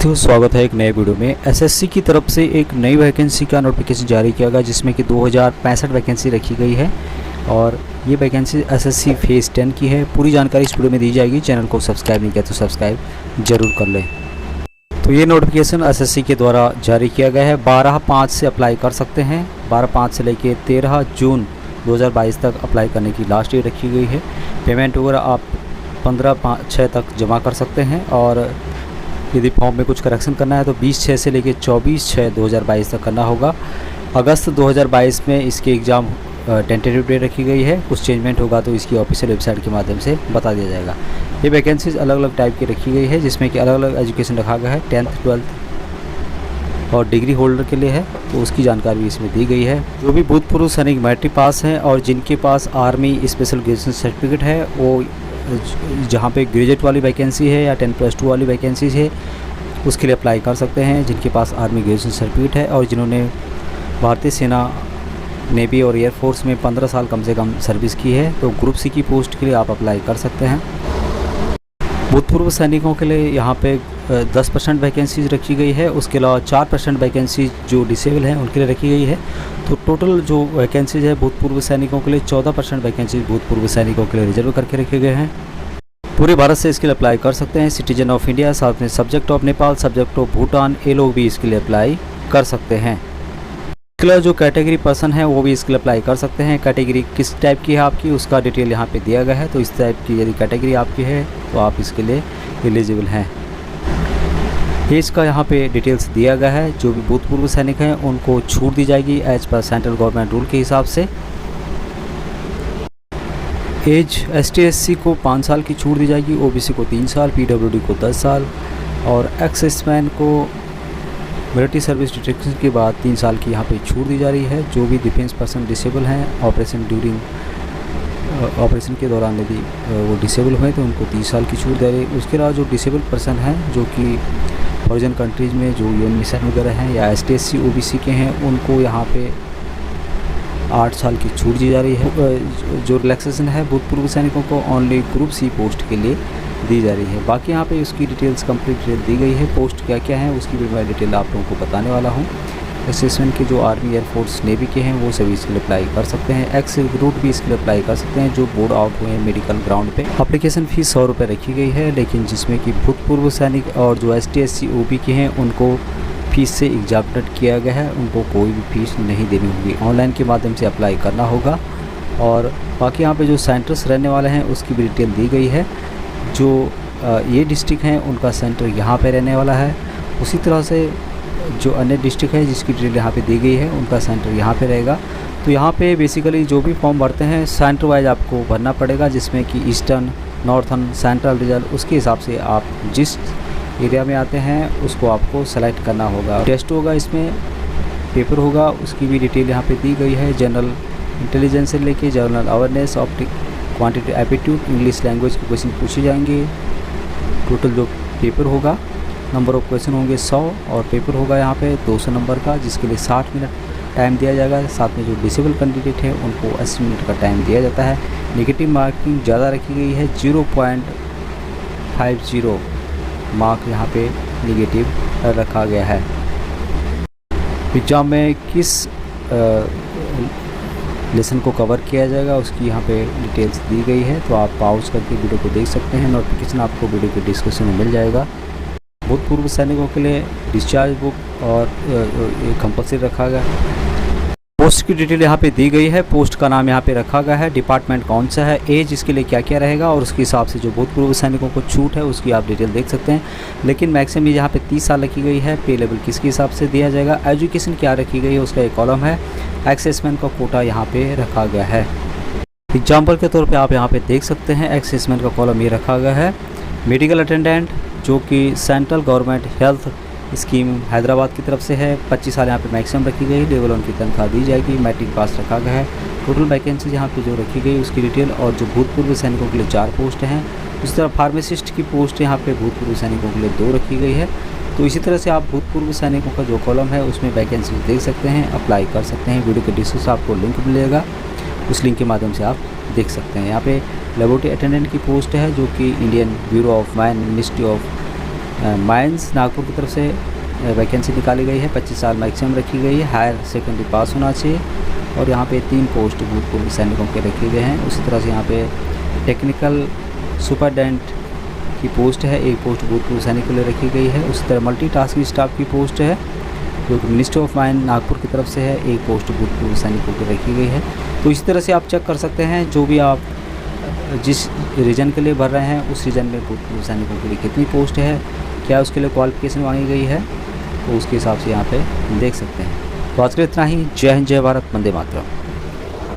तो स्वागत है एक नए वीडियो में। एसएससी की तरफ से एक नई वैकेंसी का नोटिफिकेशन जारी किया गया जिसमें कि 2065 वैकेंसी रखी गई है और ये वैकेंसी एसएससी फेज़ 10 की है। पूरी जानकारी इस वीडियो में दी जाएगी। चैनल को सब्सक्राइब नहीं किया तो सब्सक्राइब जरूर कर लें। तो ये नोटिफिकेशन एसएससी के द्वारा जारी किया गया है। 12/5 से अप्लाई कर सकते हैं। 12/5 से लेकर 13 जून 2022 तक अप्लाई करने की लास्ट डेट रखी गई है। पेमेंट वगैरह आप 15/6 तक जमा कर सकते हैं और यदि फॉर्म में कुछ करेक्शन करना है तो 20/6 से लेकर 24/6/2022 तक करना होगा। अगस्त 2022 में इसके एग्ज़ाम टेंटेटिव डेट रखी गई है। कुछ चेंजमेंट होगा तो इसकी ऑफिशियल वेबसाइट के माध्यम से बता दिया जाएगा। ये वैकेंसीज अलग अलग टाइप की रखी गई है जिसमें कि अलग अलग एजुकेशन रखा गया है। 10th 12th और डिग्री होल्डर के लिए है तो उसकी जानकारी इसमें दी गई है। जो भी भूतपूर्व सैनिक मैट्रिक पास हैं और जिनके पास आर्मी स्पेशल ग्रेजुएशन सर्टिफिकेट है, वो जहाँ पे ग्रेजुएट वाली वैकेंसी है या 10+2 वाली वैकेंसीज है उसके लिए अप्लाई कर सकते हैं। जिनके पास आर्मी ग्रेजुएशन सर्टिफिकेट है और जिन्होंने भारतीय सेना, नेवी और एयरफोर्स में 15 साल कम से कम सर्विस की है तो ग्रुप सी की पोस्ट के लिए आप अप्लाई कर सकते हैं। भूतपूर्व सैनिकों के लिए यहाँ पे 10% वैकेंसीज रखी गई है। उसके अलावा 4% वैकेंसी जो डिसेबल हैं उनके लिए रखी गई है। तो टोटल जो वैकेंसीज है भूतपूर्व सैनिकों के लिए 14% वैकेंसीज भूतपूर्व सैनिकों के लिए रिजर्व करके रखे गए हैं। पूरे भारत से इसके लिए अप्लाई कर सकते हैं। सिटीजन ऑफ इंडिया, साथ में subject of Nepal, subject of Bhutan, ये लोग भी इसके लिए अप्लाई कर सकते हैं। इसके अलावा जो कैटेगरी पर्सन है वो भी इसके लिए अप्लाई कर सकते हैं। कैटेगरी किस टाइप की है आपकी उसका डिटेल यहाँ पे दिया गया है। तो इस टाइप की यदि कैटेगरी आपकी है तो आप इसके लिए एलिजिबल हैं। एज का यहाँ पे डिटेल्स दिया गया है। जो भी भूतपूर्व सैनिक हैं उनको छूट दी जाएगी as per central government rule के हिसाब से। एज ST/SC को 5 साल की छूट दी जाएगी, OBC को 3 साल, PWD को 10 साल और एक्स-सर्विसमैन को मिलिट्री सर्विस डिटेक्शन के बाद 3 साल की यहाँ पे छूट दी जा रही है। जो भी डिफेंस पर्सन डिसेबल हैं ऑपरेशन के दौरान यदि वो डिसेबल हुए तो उनको 30 साल की छूट दे रही है। उसके अलावा जो डिसेबल पर्सन हैं जो कि फॉरेन कंट्रीज़ में जो UN मिशन वगैरह हैं या ST/SC OBC के हैं उनको यहाँ पे 8 साल की छूट दी जा रही है। जो रिलैक्सेशन है भूतपूर्व सैनिकों को ओनली ग्रुप सी पोस्ट के लिए दी जा रही है। बाकी यहाँ पे उसकी डिटेल्स कंप्लीट डिटेल दी गई है। पोस्ट क्या क्या है उसकी भी मैं डिटेल आप लोगों को बताने वाला हूँ। असिस्टेंट के जो आर्मी, एयरफोर्स, नेवी के हैं वो सभी इसके लिए अप्लाई कर सकते हैं। एक्स रिक्रूट भी इसके लिए अप्लाई कर सकते हैं जो बोर्ड आउट हुए हैं मेडिकल ग्राउंड पे। एप्लीकेशन फ़ीस 100 रुपये रखी गई है, लेकिन जिसमें कि भूतपूर्व सैनिक और जो ST/SC OB के हैं उनको फीस से एग्जाम्प्टेड किया गया है। उनको कोई भी फीस नहीं देनी होगी, ऑनलाइन के माध्यम से अप्लाई करना होगा। और बाकी यहाँ पे जो सेंटर्स रहने वाले हैं उसकी भी डिटेल दी गई है। जो ये डिस्ट्रिक्ट हैं उनका सेंटर यहाँ पे रहने वाला है। उसी तरह से जो अन्य डिस्ट्रिक्ट है जिसकी डिटेल यहाँ पे दी गई है उनका सेंटर यहाँ पे रहेगा। तो यहाँ पे बेसिकली जो भी फॉर्म भरते हैं सेंटर वाइज आपको भरना पड़ेगा, जिसमें कि ईस्टर्न, नॉर्थन, सेंट्रल रीजन, उसके हिसाब से आप जिस एरिया में आते हैं उसको आपको सेलेक्ट करना होगा। टेस्ट होगा, इसमें पेपर होगा, उसकी भी डिटेल यहाँ पे दी गई है। जनरल इंटेलिजेंस से लेके general awareness, quantity aptitude, English language के क्वेश्चन पूछे जाएंगे। टोटल जो पेपर होगा, नंबर ऑफ क्वेश्चन होंगे 100 और पेपर होगा यहाँ पे 200 नंबर का, जिसके लिए 60 मिनट टाइम दिया जाएगा। साथ में जो डिसेबल कैंडिडेट है उनको 80 मिनट का टाइम दिया जाता है। नेगेटिव मार्किंग ज़्यादा रखी गई है, 0.50 मार्क यहाँ पे नेगेटिव रखा गया है। एग्जाम में किस लेसन को कवर किया जाएगा उसकी यहाँ पे डिटेल्स दी गई है। तो आप पॉज करके वीडियो को देख सकते हैं। नोटिफिकेशन आपको वीडियो के डिस्क्रिप्शन में मिल जाएगा। भूतपूर्व सैनिकों के लिए डिस्चार्ज बुक और कंपल्सरी रखा गया है। पोस्ट की डिटेल यहाँ पे दी गई है। पोस्ट का नाम यहाँ पे रखा गया है, डिपार्टमेंट कौन सा है, एज इसके लिए क्या क्या रहेगा और उसके हिसाब से जो भूतपूर्व सैनिकों को छूट है उसकी आप डिटेल देख सकते हैं। लेकिन मैक्सिमम यहाँ पे 30 साल रखी गई है। पे लेवल किसके हिसाब से दिया जाएगा, एजुकेशन क्या रखी गई है उसका एक कॉलम है। एक्सेसमेंट का कोटा यहाँ पे रखा गया है। एग्जाम्पल के तौर पर आप यहाँ पे देख सकते हैं एक्सेसमेंट का कॉलम ये रखा गया है। मेडिकल अटेंडेंट जो कि central government health scheme Hyderabad की तरफ से है, 25 साल यहाँ पे मैक्सिमम रखी गई। लेवल 1 की तनख्वाह दी जाएगी। मैट्रिक पास रखा गया है। टोटल वैकेंसी यहाँ पे जो रखी गई उसकी डिटेल और जो भूतपूर्व सैनिकों के लिए 4 पोस्ट हैं। उसी तरह फार्मासिस्ट की पोस्ट यहाँ पे भूतपूर्व सैनिकों के लिए 2 रखी गई है। तो इसी तरह से आप भूतपूर्व सैनिकों का जो कॉलम है उसमें वैकेंसी देख सकते हैं, अप्लाई कर सकते हैं। वीडियो के डिस्क्रिप्शन आपको लिंक मिलेगा, उस लिंक के माध्यम से आप देख सकते हैं। यहाँ पे लेबोरेटरी अटेंडेंट की पोस्ट है जो कि Indian bureau of mine ministry of mines Nagpur की तरफ से वैकेंसी निकाली गई है, 25 साल मैक्सिमम रखी गई है, हायर सेकेंडरी पास होना चाहिए। और यहाँ पे 3 पोस्ट भूतपूर्व सैनिकों के रखे गए हैं। उसी तरह से यहाँ पे टेक्निकल सुपरडेंट की पोस्ट है, 1 पोस्ट भूतपूर्व सैनिक के लिए रखी गई है। उसी तरह मल्टीटास्किंग स्टाफ की पोस्ट है जो कि मिनिस्ट्री ऑफ माइन नागपुर की तरफ से है, 1 पोस्ट भूतपूर्व सैनिकों की रखी गई है। तो इस तरह से आप चेक कर सकते हैं जो भी आप जिस रीजन के लिए भर रहे हैं उस रीजन में भूतपूर्व सैनिकों के लिए कितनी पोस्ट है, क्या उसके लिए क्वालिफिकेशन मांगी गई है, तो उसके हिसाब से यहाँ पे देख सकते हैं। तो आज के लिए इतना ही। जय हिंद, जय भारत, वंदे मातरम।